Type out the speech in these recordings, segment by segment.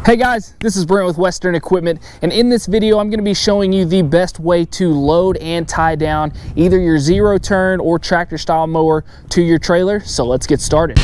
Hey guys, this is Brent with Western Equipment, and in this video I'm going to be showing you the best way to load and tie down either your zero turn or tractor style mower to your trailer. So let's get started.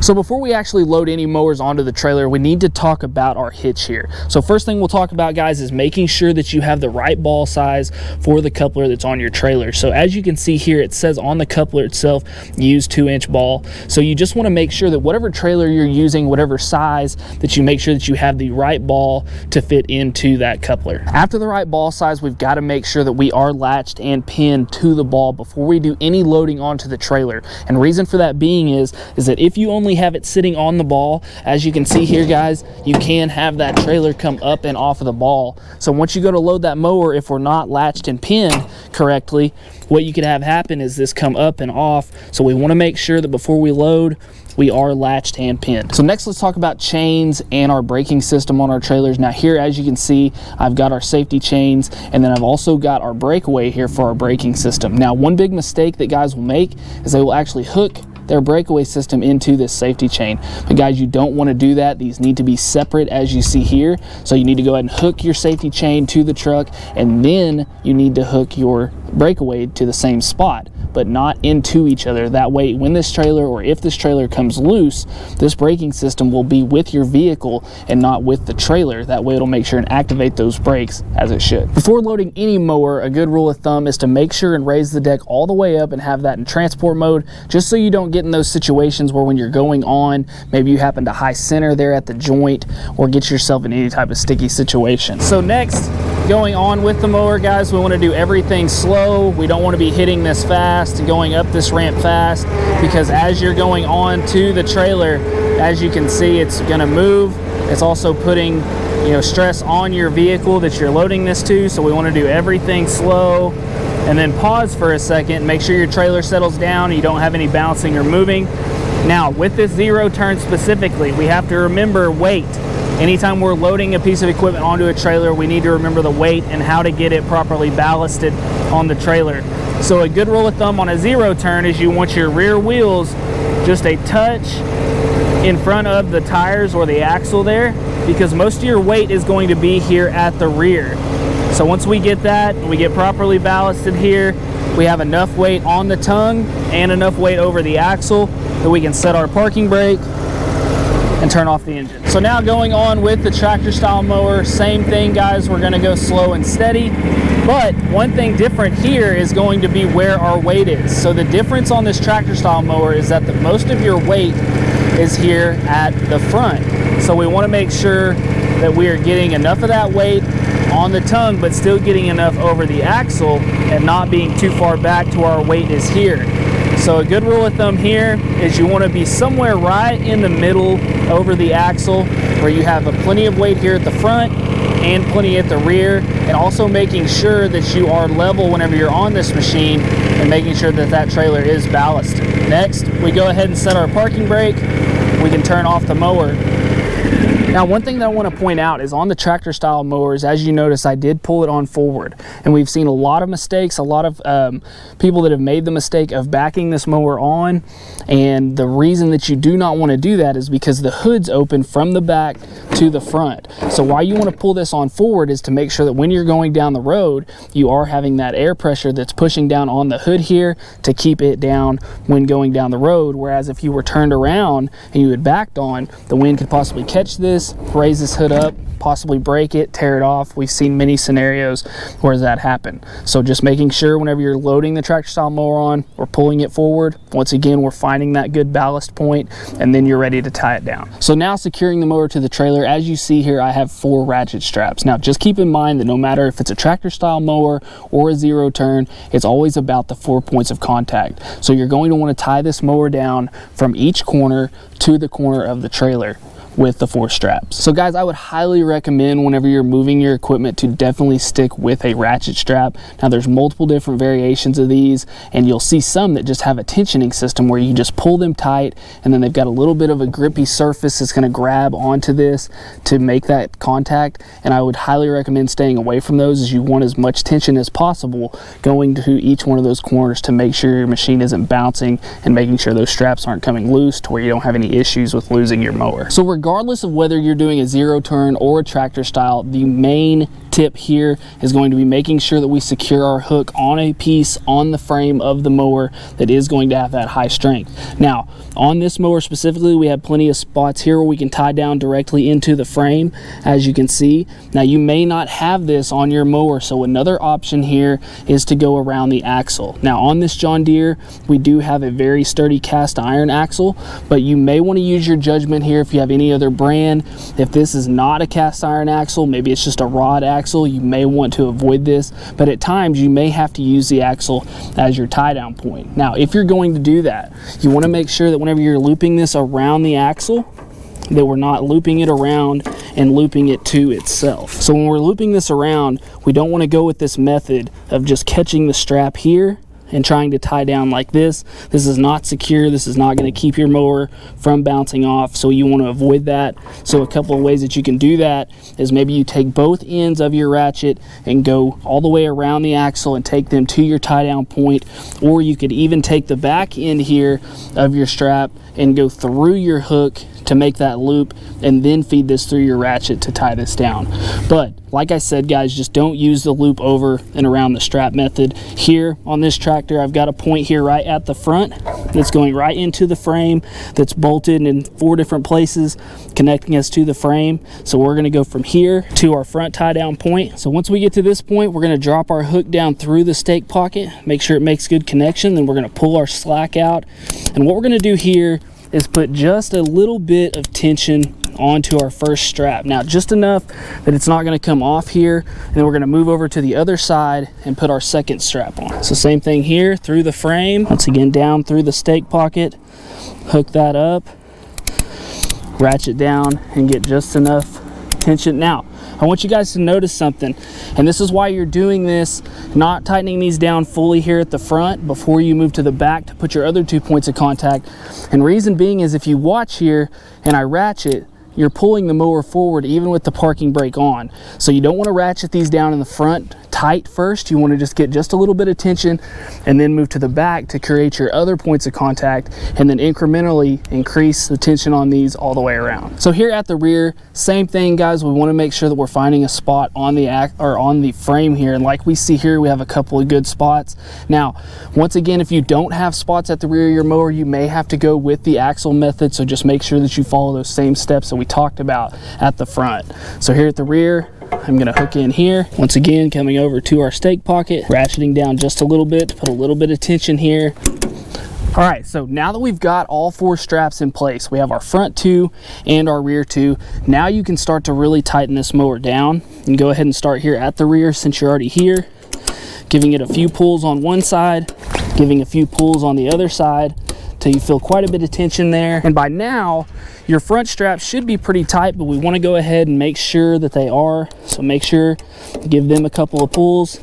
So before we actually load any mowers onto the trailer, we need to talk about our hitch here. So first thing we'll talk about, guys, is making sure that you have the right ball size for the coupler that's on your trailer. So as you can see here, it says on the coupler itself, use 2-inch ball. So you just want to make sure that whatever trailer you're using, whatever size, that you make sure that you have the right ball to fit into that coupler. After the right ball size, we've got to make sure that we are latched and pinned to the ball before we do any loading onto the trailer. And reason for that being is that if you only have it sitting on the ball, as you can see here, guys, you can have that trailer come up and off of the ball. So once you go to load that mower, if we're not latched and pinned correctly, what you could have happen is this come up and off. So we want to make sure that before we load, we are latched and pinned. So next, let's talk about chains and our braking system on our trailers. Now here, as you can see, I've got our safety chains, and then I've also got our breakaway here for our braking system. Now, one big mistake that guys will make is they will actually hook their breakaway system into this safety chain. But guys, you don't want to do that. These need to be separate, as you see here. So you need to go ahead and hook your safety chain to the truck, and then you need to hook your breakaway to the same spot, but not into each other. That way, when this trailer, or if this trailer comes loose, this braking system will be with your vehicle and not with the trailer. That way it'll make sure and activate those brakes as it should. Before loading any mower, a good rule of thumb is to make sure and raise the deck all the way up and have that in transport mode, just so you don't get in those situations where when you're going on, maybe you happen to high center there at the joint or get yourself in any type of sticky situation. So next, going on with the mower, guys, we want to do everything slow. We don't want to be hitting this fast and going up this ramp fast, because as you're going on to the trailer, as you can see, it's going to move. It's also putting, stress on your vehicle that you're loading this to. So we want to do everything slow, and then pause for a second, make sure your trailer settles down and you don't have any bouncing or moving. Now, with this zero turn specifically, we have to remember weight. Anytime we're loading a piece of equipment onto a trailer, we need to remember the weight and how to get it properly ballasted on the trailer. So a good rule of thumb on a zero turn is you want your rear wheels just a touch in front of the tires or the axle there, because most of your weight is going to be here at the rear. So once we get that, we get properly ballasted here, we have enough weight on the tongue and enough weight over the axle that we can set our parking brake and turn off the engine. So now going on with the tractor style mower, same thing, guys, we're gonna go slow and steady. But one thing different here is going to be where our weight is. So the difference on this tractor style mower is that most of your weight is here at the front. So we wanna make sure that we are getting enough of that weight on the tongue, but still getting enough over the axle and not being too far back to where our weight is here. So a good rule of thumb here is you want to be somewhere right in the middle over the axle, where you have plenty of weight here at the front and plenty at the rear, and also making sure that you are level whenever you're on this machine and making sure that that trailer is ballasted. Next, we go ahead and set our parking brake. We can turn off the mower. Now, one thing that I want to point out is on the tractor style mowers, as you notice, I did pull it on forward, and we've seen a lot of mistakes, a lot of people that have made the mistake of backing this mower on. And the reason that you do not want to do that is because the hood's open from the back to the front. So why you want to pull this on forward is to make sure that when you're going down the road, you are having that air pressure that's pushing down on the hood here to keep it down when going down the road. Whereas if you were turned around and you had backed on, the wind could possibly catch this, raise this hood up, possibly break it, tear it off. We've seen many scenarios where that happened. So just making sure whenever you're loading the tractor style mower on, we're pulling it forward. Once again, we're finding that good ballast point, and then you're ready to tie it down. So now securing the mower to the trailer, as you see here, I have 4 ratchet straps. Now just keep in mind that no matter if it's a tractor style mower or a zero turn, it's always about the 4 points of contact. So you're going to want to tie this mower down from each corner to the corner of the trailer. with the 4 straps. So guys, I would highly recommend whenever you're moving your equipment to definitely stick with a ratchet strap. Now there's multiple different variations of these, and you'll see some that just have a tensioning system where you just pull them tight, and then they've got a little bit of a grippy surface that's going to grab onto this to make that contact. And I would highly recommend staying away from those, as you want as much tension as possible going to each one of those corners to make sure your machine isn't bouncing and making sure those straps aren't coming loose to where you don't have any issues with losing your mower. So regardless of whether you're doing a 0-turn or a tractor style, the main tip here is going to be making sure that we secure our hook on a piece on the frame of the mower that is going to have that high strength. Now on this mower specifically, we have plenty of spots here where we can tie down directly into the frame, as you can see. Now you may not have this on your mower, so another option here is to go around the axle. Now on this John Deere, we do have a very sturdy cast iron axle, but you may want to use your judgment here if you have any other brand. If this is not a cast iron axle, maybe it's just a rod axle, you may want to avoid this, but at times you may have to use the axle as your tie down point. Now if you're going to do that, you want to make sure that whenever you're looping this around the axle, that we're not looping it around and looping it to itself. So when we're looping this around, we don't want to go with this method of just catching the strap here and trying to tie down like this. This is not secure. This is not going to keep your mower from bouncing off, so you want to avoid that. So a couple of ways that you can do that is maybe you take both ends of your ratchet and go all the way around the axle and take them to your tie down point, or you could even take the back end here of your strap and go through your hook to make that loop, and then feed this through your ratchet to tie this down. But like I said, guys, just don't use the loop over and around the strap method. Here on this tractor, I've got a point here right at the front that's going right into the frame, that's bolted in 4 different places connecting us to the frame. So we're going to go from here to our front tie down point. So once we get to this point, we're going to drop our hook down through the stake pocket, make sure it makes good connection, then we're going to pull our slack out. And what we're going to do here is put just a little bit of tension onto our first strap. Now just enough that it's not going to come off here, and then we're going to move over to the other side and put our second strap on. So same thing here, through the frame, once again down through the stake pocket, hook that up, ratchet down, and get just enough tension. Now I want you guys to notice something, and this is why you're doing this, not tightening these down fully here at the front before you move to the back to put your other 2 points of contact. And reason being is if you watch here and I ratchet, you're pulling the mower forward even with the parking brake on. So you don't want to ratchet these down in the front tight first. You want to just get just a little bit of tension and then move to the back to create your other points of contact, and then incrementally increase the tension on these all the way around. So here at the rear, same thing, guys. We want to make sure that we're finding a spot on the frame here, and like we see here, we have a couple of good spots. Now once again, if you don't have spots at the rear of your mower, you may have to go with the axle method, so just make sure that you follow those same steps that we talked about at the front. So here at the rear, I'm going to hook in here, once again coming over to our stake pocket, ratcheting down just a little bit to put a little bit of tension here. All right, so now that we've got all 4 straps in place, we have our front 2 and our rear 2. Now you can start to really tighten this mower down, and go ahead and start here at the rear since you're already here, giving it a few pulls on one side, giving a few pulls on the other side till you feel quite a bit of tension there. And by now your front straps should be pretty tight, but we want to go ahead and make sure that they are. So make sure to give them a couple of pulls.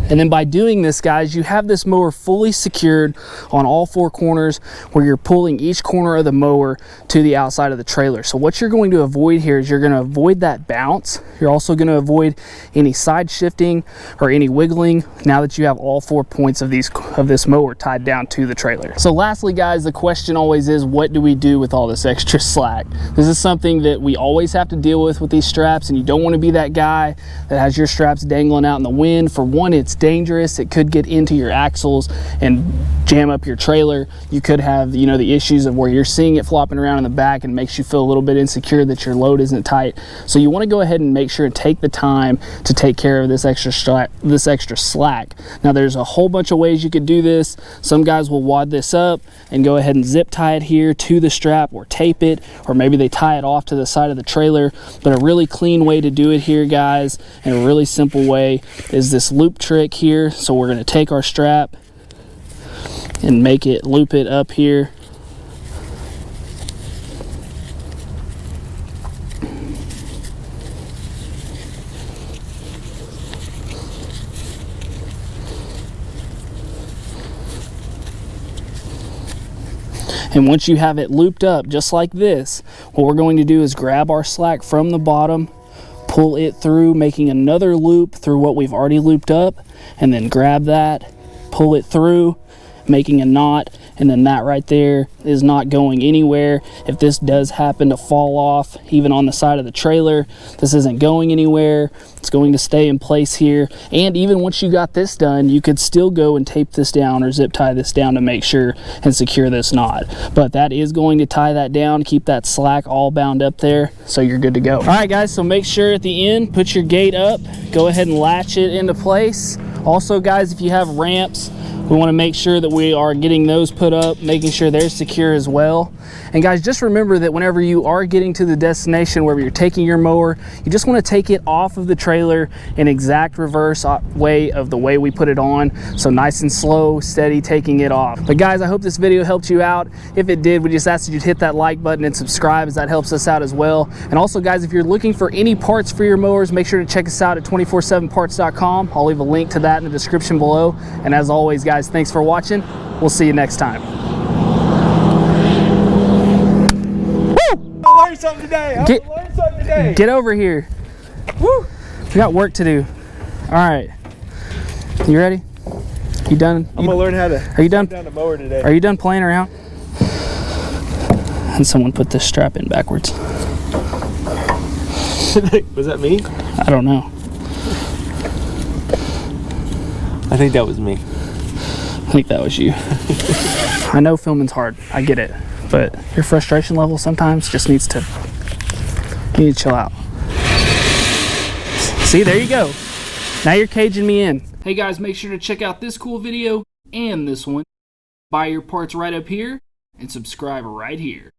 And then by doing this, guys, you have this mower fully secured on all 4 corners, where you're pulling each corner of the mower to the outside of the trailer. So what you're going to avoid here is you're going to avoid that bounce. You're also going to avoid any side shifting or any wiggling now that you have all 4 points of this mower tied down to the trailer. So lastly, guys, the question always is, what do we do with all this extra slack? This is something that we always have to deal with these straps, and you don't want to be that guy that has your straps dangling out in the wind. For one, it's dangerous. It could get into your axles and jam up your trailer. You could have, you know, the issues of where you're seeing it flopping around in the back and makes you feel a little bit insecure that your load isn't tight. So you want to go ahead and make sure and take the time to take care of this extra slack. Now there's a whole bunch of ways you could do this. Some guys will wad this up and go ahead and zip tie it here to the strap, or tape it, or maybe they tie it off to the side of the trailer. But a really clean way to do it here, guys, and a really simple way, is this loop trick here. So we're going to take our strap and loop it up here, And once you have it looped up just like this, what we're going to do is grab our slack from the bottom, pull it through, making another loop through what we've already looped up, and then grab that, pull it through, making a knot, and then that right there is not going anywhere. If this does happen to fall off even on the side of the trailer, this isn't going anywhere. It's going to stay in place here. And even once you got this done, you could still go and tape this down or zip tie this down to make sure and secure this knot. But that is going to tie that down, keep that slack all bound up there, so you're good to go. All right guys, so make sure at the end, put your gate up, go ahead and latch it into place. Also guys, if you have ramps, we want to make sure that we are getting those put up, making sure they're secure as well. And guys, just remember that whenever you are getting to the destination, wherever you're taking your mower, you just want to take it off of the trailer in exact reverse way of the way we put it on. So nice and slow, steady taking it off. But guys, I hope this video helped you out. If it did, we just ask that you'd hit that like button and subscribe, as that helps us out as well. And also guys, if you're looking for any parts for your mowers, make sure to check us out at 247parts.com. I'll leave a link to that in the description below. And as always guys, thanks for watching. We'll see you next time. I learned something today. Get over here. Woo! We got work to do. All right. You ready? You done? I'm gonna learn how to. Are you done? Down the mower today. Are you done playing around? And someone put this strap in backwards. Was that me? I don't know. I think that was me. I think that was you. I know filming's hard. I get it. But your frustration level sometimes just needs to, you need to chill out. See, there you go. Now you're caging me in. Hey guys, make sure to check out this cool video and this one. Buy your parts right up here and subscribe right here.